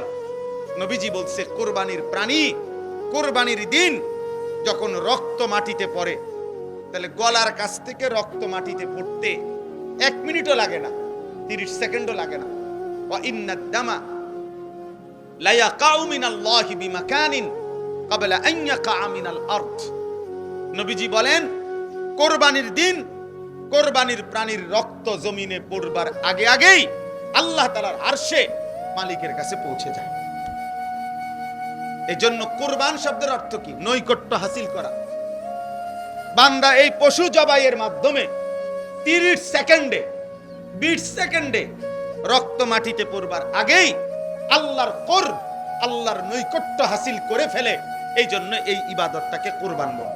নবীজি বলছে, কোরবানির প্রাণী কোরবানির দিন যখন রক্ত মাটিতে পড়ে, তাহলে গলার কাছ থেকে রক্ত মাটিতে পড়তে 1 মিনিটও লাগে না, 30 সেকেন্ডও লাগে না। ওয়া ইন্নাদ দামা লা ইয়াকাউ মিনাল্লাহি বিমাকানিন ক্বাবলা আন ইয়াকা মিনাল আরদ। নবীজি বলেন, কোরবানির দিন কোরবানির প্রাণীর রক্ত জমিনে পড়বার আগে আগেই আল্লাহ তাআলার আরশে মালিকের কাছে পৌঁছে যায়। এজন্য কুরবান শব্দের অর্থ কি? নৈকট্য হাসিল করা। বান্দা এই পশু জবাইয়ের মাধ্যমে 30 সেকেন্ডে 20 সেকেন্ডে রক্ত মাটিতে পড়বার আগেই আল্লাহর কুরব, আল্লাহর নৈকট্য হাসিল করে ফেলে। এই জন্য এই ইবাদতটাকে কুরবান বলে।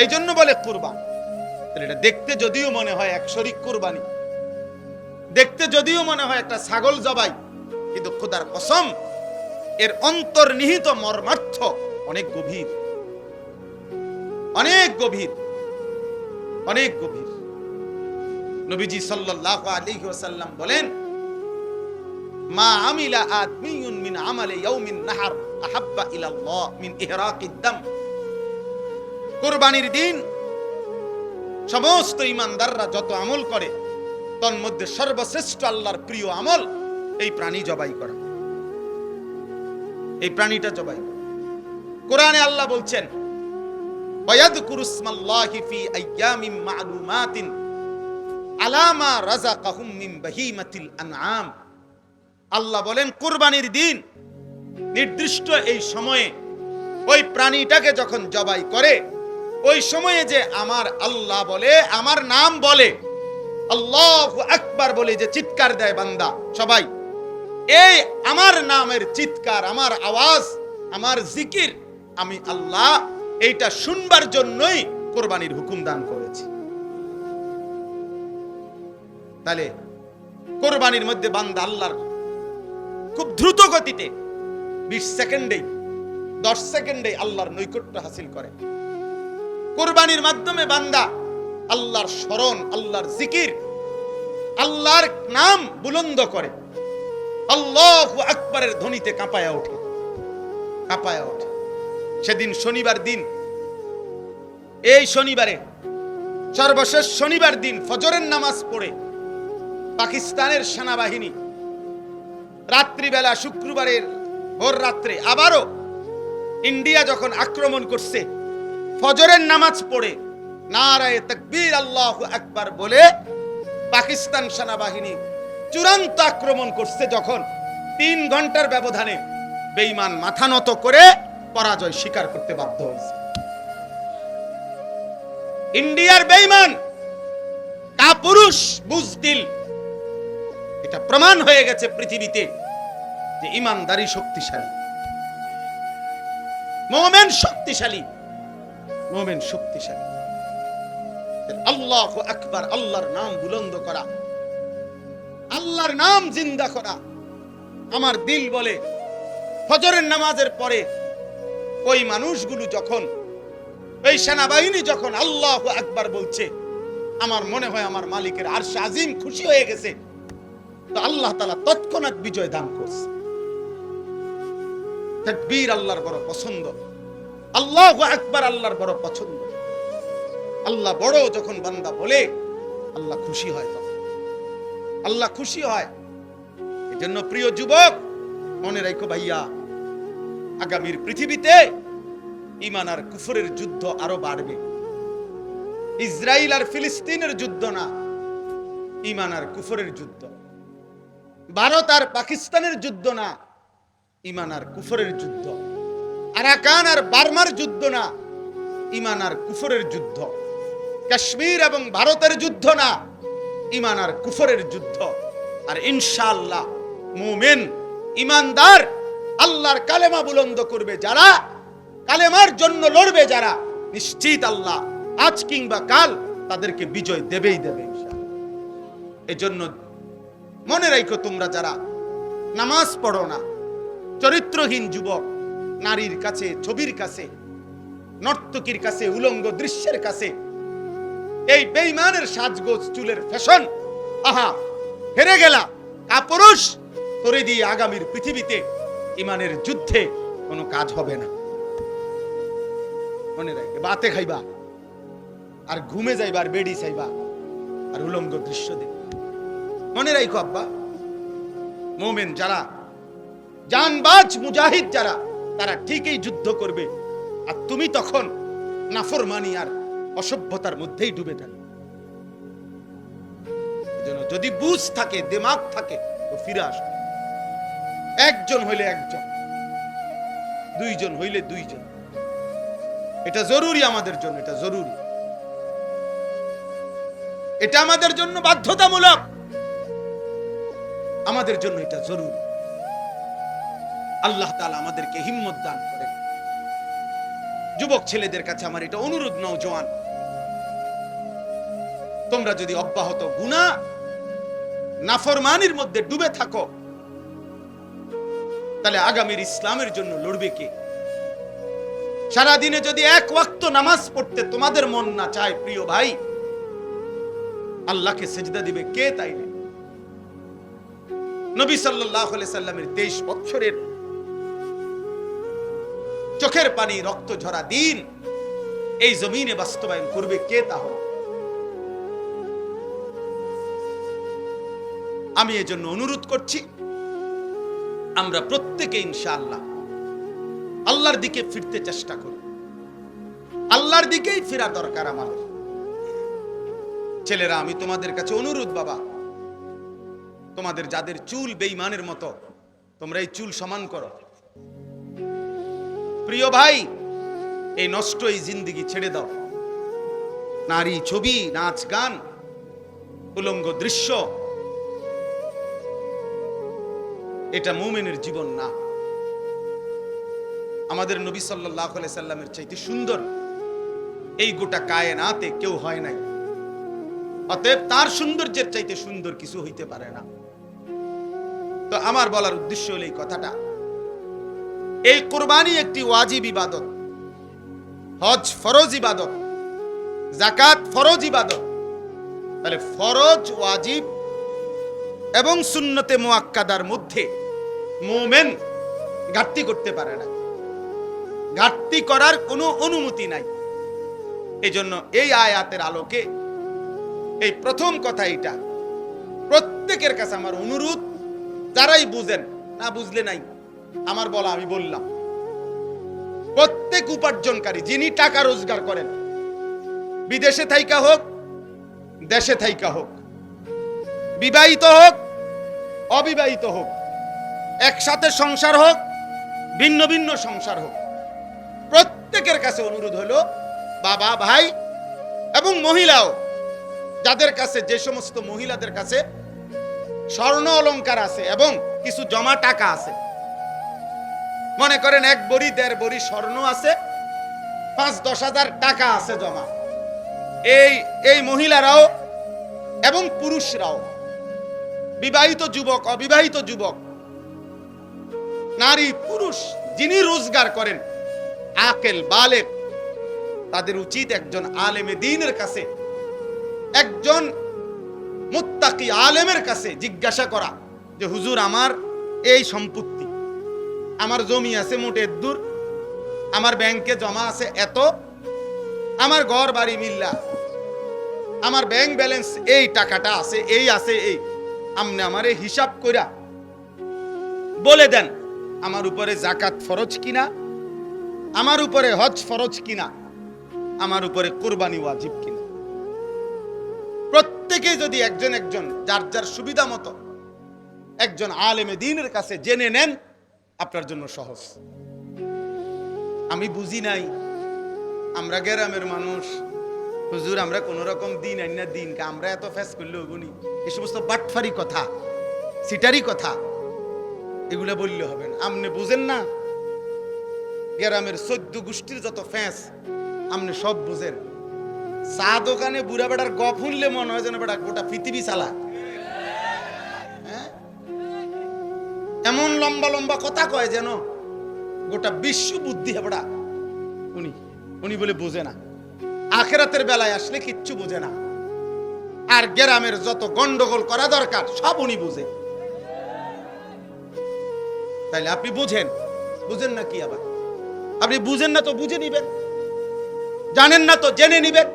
এই জন্য বলে কুরবান। এটা দেখতে যদিও মনে হয় এক শরীক কুরবানি, দেখতে যদিও মনে হয় একটা ছাগল জবাই, কিন্তু খোদার কসম এর অন্তর্নিহিত মর্মার্থ অনেক গভীর, অনেক গভীর, অনেক গভীর। নবীজি সাল্লাল্লাহু আলাইহি ওয়াসাল্লাম বলেন, মা আমিলা আদমিয়ুন মিন আমালি ইয়াউমিন নাহর আহাব্বা ইলাল্লাহ মিন ইহরাকিদ দাম। কুরবানির দিন সমস্ত ঈমানদাররা যত আমল করে তন্মধ্যে মধ্যে সর্বশ্রেষ্ঠ আল্লাহর প্রিয় আমল এই প্রাণী জবাই করা, এই প্রাণীটা জবাই। কোরআনে আল্লাহ বলছেন, ওয়ায়াযকুরু ইসমাল্লাহি ফি আইয়ামিন মা'লুমাতিন আলা মা রাযাকাহুম মিন বাহিমাতিল আনআম। আল্লাহ বলেন কুরবানির দিন নির্দিষ্ট এই সময়ে ওই প্রাণীটাকে যখন জবাই করে, ওই সময়ে যে আমার আল্লাহ বলে, আমার নাম বলে, আল্লাহু আকবার বলে যে চিৎকার দেয় বান্দা সবাই, এই আমার নামের চিৎকার, আমার আওয়াজ, আমার জিকির আমি আল্লাহ এইটা শুনবার জন্যই কুরবানির হুকুম দান করেছি। তাহলে কুরবানির মধ্যে বান্দা আল্লাহর খুব দ্রুত গতিতে 20 সেকেন্ডে 10 সেকেন্ডে আল্লাহর নৈকট্য হাসিল করে। কুরবানির মাধ্যমে বান্দা আল্লাহর স্মরণ, আল্লাহর জিকির, আল্লাহর নাম বুলন্দ করে, আল্লাহু আকবারের ধ্বনিতে কাঁপায়া ওঠে, কাঁপায়া ওঠে। সেদিন শনিবার দিন, এই শনিবারে সর্বশেষ শনিবার দিন ফজরের নামাজ পড়ে পাকিস্তানের সেনাবাহিনী রাত্রিবেলা শুক্রবারের ভোর রাত্রে আবারও ইন্ডিয়া যখন আক্রমণ করছে, ফজরের নামাজ পড়ে নারায়ে তাকবীর আল্লাহু আকবার বলে পাকিস্তান সেনাবাহিনী চূড়ান্ত আক্রমণ করছে, যখন 3 ঘন্টার ব্যবধানে বেঈমান মাথা নত করে পরাজয় স্বীকার করতে বাধ্য হয়েছে। ইন্ডিয়ার বেঈমান কাপুরুষ বুজদিল, এটা প্রমাণ হয়ে গেছে পৃথিবীতে যে ঈমানদারি শক্তিশালী, মুমিন শক্তিশালী, মুমিন শক্তিশালী। আল্লাহু আকবার, আল্লাহর নাম বুলন্দ করা, আল্লাহর নাম জিন্দা করা। আমার দিল বলে ফজরের নামাজের পরে ওই মানুষগুলো যখন, ওই সেনাবাহিনী যখন আল্লাহু আকবার বলছে, আমার মনে হয় আমার মালিকের আরশ আজিম খুশি হয়ে গেছে, তো আল্লাহ তাআলা তৎক্ষণাৎ বিজয় দান করছে। তাকবীর আল্লাহর বড় পছন্দ, আল্লাহু আকবার আল্লাহর বড় পছন্দ। আল্লাহ বড় যখন বান্দা বলে আল্লাহ খুশি হয়, তখন আল্লাহ খুশি হয়। এজন্য প্রিয় যুবক মনে রাখো ভাইয়া, আগামীর পৃথিবীতে ঈমান আর কুফরের যুদ্ধ আরো বাড়বে। ইসরায়েল আর ফিলিস্তিনের যুদ্ধ না, ঈমান আর কুফরের যুদ্ধ। ভারত আর পাকিস্তানের যুদ্ধ না, ঈমান আর কুফরের যুদ্ধ। আরাকান আর বার্মার যুদ্ধ না, ঈমান আর কুফরের যুদ্ধ। কাশ্মীর এবং ভারতের যুদ্ধ না, ঈমান আর কুফরের যুদ্ধ। আর ইনশাআল্লাহ মুমিন ঈমানদার আল্লাহর কালেমা বুলন্দ করবে যারা, কালেমার জন্য লড়বে যারা, নিশ্চিত আল্লাহ আজ কিংবা কাল তাদেরকে বিজয় দেবেই দেবে ইনশাআল্লাহ। এজন্য মনে রাখো, তোমরা যারা নামাজ পড়ো না, চরিত্রহীন যুবক, নারীর কাছে, ছবির কাছে, নর্তকীর কাছে, উলঙ্গ দৃশ্যের কাছে, এই বেঈমানের সাজগোজ, চুলের ফ্যাশন, আহা হেরে গেলা কাপুরুষ, তোরে দিয়ে আগামীর পৃথিবীতে ঈমানের যুদ্ধে কোনো কাজ হবে না। মনে রাখবে, বাতে খাইবা আর ঘুমে যাইবা আর বেডি চাইবা আর উলঙ্গ দৃশ্য দেখবে। মনে রাখো আব্বা, মুমিন যারা, জানবাজ মুজাহিদ যারা, তারা ঠিকই যুদ্ধ করবে, আর তুমি তখন নাফরমানি আর অসভ্যতার মধ্যেই ডুবে থাকবে। এজন্য যদি বুঝ থাকে, দিমাগ থাকে, তো ফিরে আসো। একজন হইলে একজন, দুইজন হইলে দুইজন। এটা জরুরি আমাদের জন্য, এটা জরুরি, এটা আমাদের জন্য বাধ্যতামূলক, আমাদের জন্য এটা জরুরি। আল্লাহ তাআলা আমাদেরকে হিম্মত দান করেন। যুবক ছেলেদের কাছে আমার এটা অনুরোধ, নওজোয়ান, তোমরা যদি অব্যাহত গুনাহ নাফরমানির মধ্যে ডুবে থাকো, তাহলে আগামীর ইসলামের জন্য লড়বে কে? সারাদিনে যদি এক ওয়াক্ত নামাজ পড়তে তোমাদের মন না চায় প্রিয় ভাই, আল্লাহকে সেজদা দিবে কে? তাইলে নবী সাল্লাল্লাহু আলাইহি সাল্লামের 23 বছরের চোখের পানি রক্ত ঝরা দিন এই জমিনে বাস্তবায়ন করবে কে? তাহলে আমি এজন্য অনুরোধ করছি, আমরা প্রত্যেকে ইনশাআল্লাহ আল্লাহর দিকে ফিরতে চেষ্টা করব। আল্লাহর দিকেই ফেরা দরকার আমাদের। ছেলেরা, আমি তোমাদের কাছে অনুরোধ, বাবা, তোমাদের যাদের চুল বেঈমানের মতো, তোমরা এই চুল সমান করো। প্রিয় ভাই, এই নষ্ট এই জিন্দেগি ছেড়ে দাও। নারী, ছবি, নাচ, গান, উলঙ্গ দৃশ্য, এটা মুমিনের জীবন না। আমাদের নবী সাল্লাল্লাহু আলাইহি সাল্লামের চাইতে সুন্দর এই গোটা কায়নাতে কেউ হয় নাই। অতএব তার সৌন্দর্যের চাইতে সুন্দর কিছু হইতে পারে না। তো আমার বলার উদ্দেশ্য হলো এই কথাটা, এই কুরবানি একটি ওয়াজিব ইবাদত, হজ ফরজ ইবাদত, যাকাত ফরজ ইবাদত। তাহলে ফরজ, ওয়াজিব এবং সুন্নতে মুআক্কাদার মধ্যে মুমিন ঘাটতি করতে পারে না, ঘাটতি করার কোনো অনুমতি নাই। এজন্য এই আয়াতের আলোকে এই প্রথম কথা, এটা প্রত্যেকের কাছে আমার অনুরোধ, যারাই বুঝেন, না বুঝলে নাই, আমার বলা আমি বললাম, প্রত্যেক উপার্জনকারী যিনি টাকা রোজগার করেন, বিদেশে থাইকা হোক, দেশে থাইকা হোক, বিবাহিত হোক, অবিবাহিত হোক, একসাথে সংসার হোক, ভিন্ন ভিন্ন সংসার হোক, প্রত্যেকের কাছে অনুরোধ হলো, বাবা, ভাই এবং মহিলাও, যাদের কাছে, যে সমস্ত মহিলাদের কাছে স্বর্ণ অলংকার আছে এবং কিছু জমা টাকা আছে, মনে করেন 1 বড়ি 1.5 বড়ি স্বর্ণ আছে, 5-10 হাজার টাকা আছে জমা, এই মহিলারাও এবং পুরুষরাও, বিবাহিত যুবক, অবিবাহিত যুবক, নারী, পুরুষ, যিনি রোজগার করেন, আকেল বালেগ, তাদের উচিত একজন আলেমে দ্বীনের কাছে, একজন মুত্তাকি আলেমের কাছে জিজ্ঞাসা করা যে হুজুর, আমার এই সম্পত্তি, আমার জমি আছে মোটে দূর, আমার ব্যাংকে জমা আছে এত, আমার ঘর বাড়ি মিল্লা, আমার ব্যাংক ব্যালেন্স এই টাকাটা আছে, এই আছে, এই আপনি আমারে হিসাব কইরা বলে দেন, আমার উপরে যাকাত ফরজ কিনা, আমার উপরে হজ ফরজ কিনা, আমার উপরে কুরবানি ওয়াজিব কিনা। প্রত্যেকে যদি একজন একজন যার যার সুবিধা মতো একজন আলেমে দ্বীনের কাছে জেনে নেন, আপনার জন্য সহজ। আমি বুঝি নাই, আমরা গ্রামের মানুষ, হুজুর আমরা কোন রকম দিন আইনা দিন, আমরা এত ফেস করলে ওগুনি, এই সমস্ত বাটফারি কথা, সিটারি কথা, এগুলো বললে হবে না। আপনি বুঝেন না, গ্রামের 14 গোষ্ঠীর যত ফ্যাঁস আপনি সব বুঝেন। চা দোকানে বুড়া বেটার গপ শুনলে মনে হয় যেন বেটা গোটা পৃথিবী চালা। এমন লম্বা লম্বা কথা কয় যেন গোটা বিশ্ব বুদ্ধি হেবড়া। উনি বলে বোঝে না, আখেরাতের বেলায় আসলে কিচ্ছু বোঝে না। আর গ্রামের যত গন্ডগোল করা দরকার সব উনি বুঝে। তাইলে আপনি বুঝেন না কি? আবার আপনি বুঝেন না তো বুঝে নিবেন, জানেন না তো জেনে নিবেন।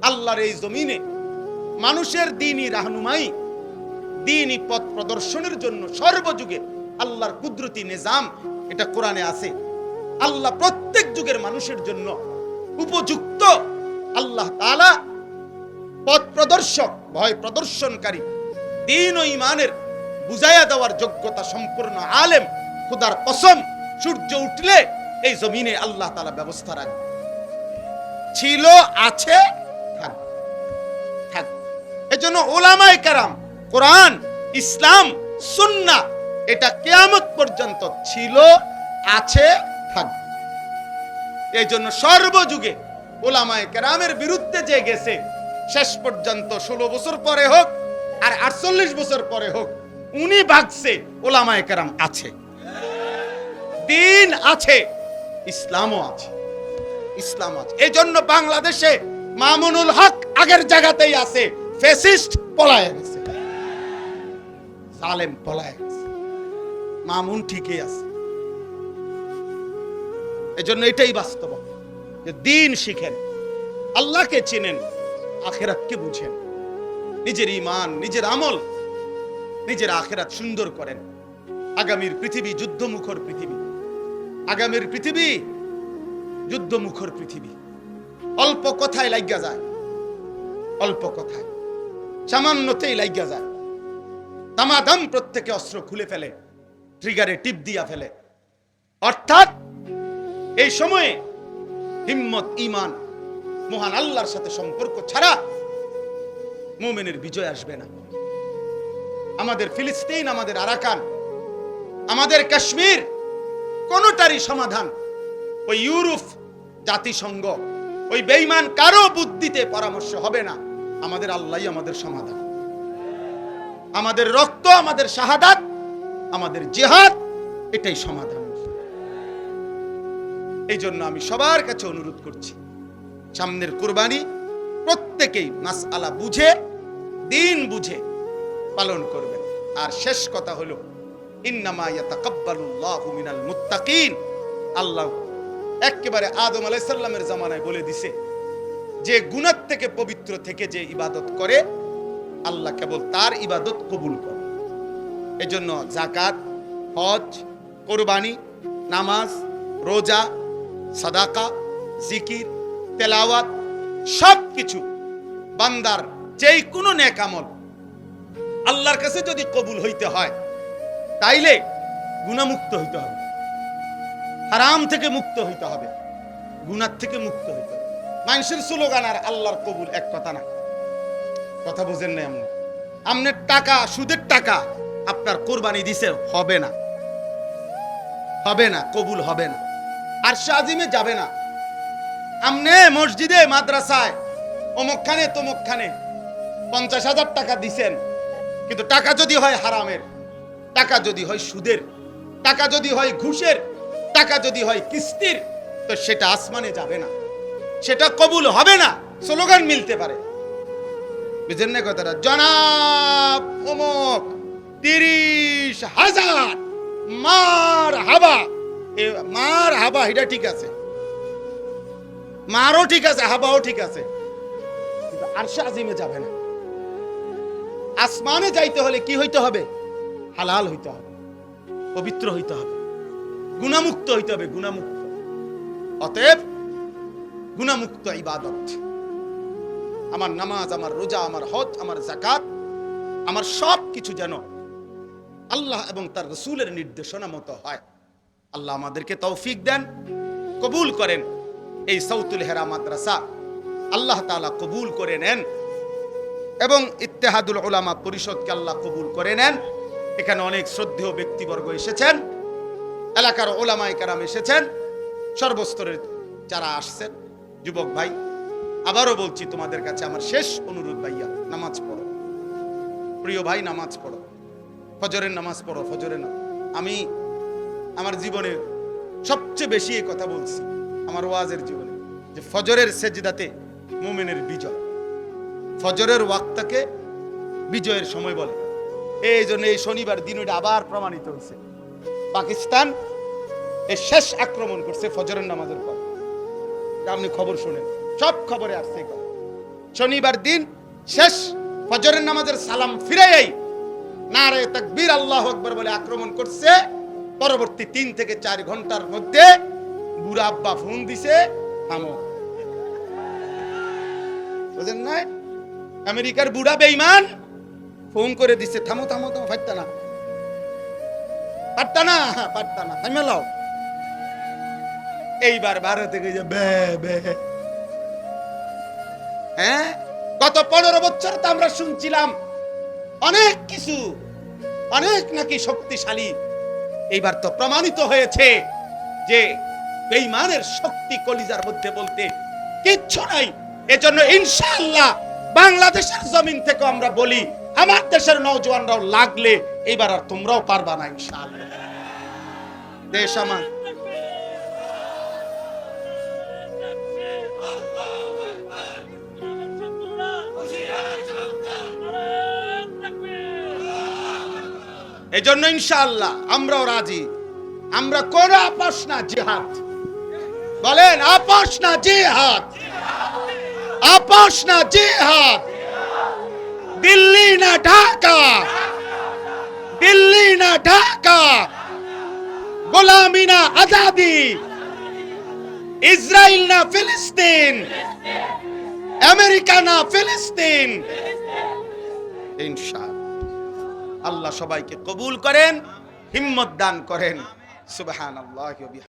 আল্লাহর এই জমিনে মানুষের দ্বীনি রাহনুমাই, দ্বীনি পথ প্রদর্শনের জন্য সর্বযুগে আল্লাহর কুদরতি নিজাম, এটা কোরআনে আছে। আল্লাহ প্রত্যেক যুগের মানুষের জন্য উপযুক্ত আল্লাহ তাআলা পথ প্রদর্শক, ভয় প্রদর্শনকারী, দ্বীন ও ঈমানের বুঝাইয়া দেওয়ার যোগ্যতা সম্পূর্ণ আলেম, খোদার কসম সূর্য উঠলে এই জমিনে আল্লাহ তাআলা ব্যবস্থা রাখবে। ছিল, আছে, থাকবে। এজন্য উলামায়ে কেরাম কোরআন, ইসলাম, সুন্নাহ এটা কিয়ামত পর্যন্ত ছিল, আছে, থাকবে। এই জন্য সর্বযুগে উলামায়ে কেরামের বিরুদ্ধে যে গেছে, শেষ পর্যন্ত 16 বছর পরে হোক আর 48 বছর পরে হোক, উনি ভাগছে, উলামায়ে কেরাম আছে, দিন আছে, ইসলামও আছে, ইসলাম আছে। এই জন্য বাংলাদেশে মামুনুল হক আগের জায়গাতেই আছে, ফ্যাসিস্ট পলায় গেছে, জালেম পলায় গেছে, মামুন ঠিকই আছে। এজন্য এটাই বাস্তব যে দিন শিখেন, আল্লাহকে চিনেন, আখিরাতকে বুঝেন, নিজের ঈমান, নিজের আমল, নিজের আখিরাত সুন্দর করেন। আগামীর পৃথিবী যুদ্ধমুখর পৃথিবী, আগামীর পৃথিবী যুদ্ধমুখর পৃথিবী। অল্প কথায় লাগিয়া যায়, অল্প কথায় সামান্যতেই লাগিয়া যায়, দামাদাম প্রত্যেকে অস্ত্র খুলে ফেলে, ট্রিগারে টিপ দিয়া ফেলে। অর্থাৎ এই সময়ে হিম্মত, ঈমান, মহান আল্লাহর সাথে সম্পর্ক ছাড়া মুমিনের বিজয় আসবে না। আমাদের ফিলিস্তিন, আমাদের আরাকান, আমাদের কাশ্মীর কোনটারই সমাধান ওই ইউরোপ, জাতিসংঘ, ওই বেঈমান কারো বুদ্ধিতে পরামর্শ হবে না। আমাদের আল্লাহই আমাদের সমাধান। আমাদের রক্ত, আমাদের শাহাদাত, আমাদের জিহাদ, এটাই সমাধান। এই জন্য আমি সবার কাছে অনুরোধ করছি, সামনের কুরবানি প্রত্যেকেই মাসআলা বুঝে, দিন বুঝে পালন করবেন। আর শেষ কথা হলো, ইন্নামা ইয়াতাকাব্বালুল্লাহু মিনাল মুত্তাকিন। আল্লাহ একেবারে আদম আলাইহিস সালামের জামানায় বলে দিছে যে গুনাহ থেকে পবিত্র থেকে যে ইবাদত করে, আল্লাহ কেবল তার ইবাদত কবুল করে। এজন্য যাকাত, হজ, কুরবানি, নামাজ, রোজা, সাদাকা, জিকির, তেলাওয়াত সবকিছু বান্দার যেই কোনো নেক আমল আল্লাহর কাছে যদি কবুল হইতে হয়, তাইলে গুনাহমুক্ত হইতে হবে, হারাম থেকে মুক্ত হইতে হবে, গুনাহ থেকে মুক্ত হইতে হবে। মানুষের স্লোগান আর আল্লাহর কবুল এক কথা না। কথা বুঝেন না? আপনার টাকা, সুদের টাকা আপনার কোরবানি দিছে, হবে না, হবে না, কবুল হবে না, আর শাজিমে যাবে না। আমনে মসজিদে, মাদ্রাসায়, অমুকখানে তমুকখানে 50,000 টাকা দিছেন, কিন্তু টাকা যদি হয় হারামের, টাকা যদি হয় সুদের, টাকা যদি হয় ঘুষের, টাকা যদি হয় কিস্তির, তো সেটা আসমানে যাবে না, সেটা কবুল হবে না। স্লোগান মিলতে পারে, বুঝেন না কথাটা? জনাব অমুক 30,000 মার হাবা, মার হাবা, এটা ঠিক আছে, মারও ঠিক আছে, হাবাও ঠিক আছে, কিন্তু আরশে আজিমে যাবে না। আসমানে যাইতে হলে কি হইতে হবে? হালাল হইতে হবে, পবিত্র হইতে হবে, গুনাহমুক্ত হইতে হবে, গুনাহমুক্ত। অতএব গুনাহমুক্ত ইবাদত, আমার নামাজ, আমার রোজা, আমার হজ, আমার যাকাত, আমার সব কিছু যেন আল্লাহ এবং তার রাসূলের নির্দেশনা মতো হয়। আল্লাহ আমাদেরকে তৌফিক দেন, কবুল করেন। এই সাউতুল হেরা মাদ্রাসা আল্লাহ তাআলা কবুল করে নেন, এবং ইত্তেহাদুল উলামা পরিষদকে আল্লাহ কবুল করে নেন। এখানে অনেক শ্রদ্ধেয় ব্যক্তিবর্গ এসেছেন, এলাকার উলামায়ে কেরাম এসেছেন, সর্বস্তরের যারা আসছেন, যুবক ভাই, আবারও বলছি তোমাদের কাছে আমার শেষ অনুরোধ, ভাইয়া নামাজ পড়ো, প্রিয় ভাই নামাজ পড়ো, ফজরের নামাজ পড়ো, ফজরের আমি আমার জীবনে সবচেয়ে বেশি এই কথা বলছি আমার ওয়াজের জীবনে, যে ফজরের সেজদাতে মুমিনের বিজয়, ফজরের ওয়াক্তকে বিজয়ের সময় বলে। এই জন্য এই শনিবার দিন ওইটা আবার প্রমাণিত হয়েছে। পাকিস্তান এই শেষ আক্রমণ করছে ফজরের নামাজের পর, আপনি খবর শুনেন, সব খবরে আসছে। শনিবার দিন শেষ ফজরের নামাজের সালাম ফিরাই নারে তাকবীর আল্লাহু আকবার বলে আক্রমণ করছে। পরবর্তী 3 থেকে 4 ঘন্টার মধ্যে বুড়া আব্বা ফোন দিছে, থামো। বুঝেন না? আমেরিকার বুড়া বেঈমান ফোন করে দিছে, থামো থামো থামো, পারতা না, পারতা না, পারতা না, থামে লাও। এইবার ভারতে গিয়ে বে বে। হ্যাঁ, গত 15 বছর তো আমরা শুনছিলাম অনেক কিছু, অনেক নাকি শক্তিশালী। এইবার তো প্রমাণিত হয়েছে যে বেঈমানের শক্তি কলিজার মধ্যে বলতে কিচ্ছু নাই। এজন্য ইনশাআল্লাহ বাংলাদেশের জমিন থেকে আমরা বলি, আমার দেশের নওজওয়ানরাও লাগলে এইবার আর তোমরাও পারবা না ইনশাআল্লাহ। দেশ আমার, এজন্য ইনশাআল্লাহ আমরাও রাজি। আমরা কোন আপোষ না, জিহাদ। বলেন আপোষ না, জিহাদ। আপোষ না, জিহাদ। দিল্লি না ঢাকা, দিল্লি না ঢাকা, গোলামি না আজাদি, ইসরায়েল না ফিলিস্তিন, আমেরিকা না ফিলিস্তিন। ইনশাআল্লাহ আল্লাহ সবাইকে কবুল করেন, হিম্মত দান করেন। সুবহানাল্লাহি ওয়া বিহামদিহি।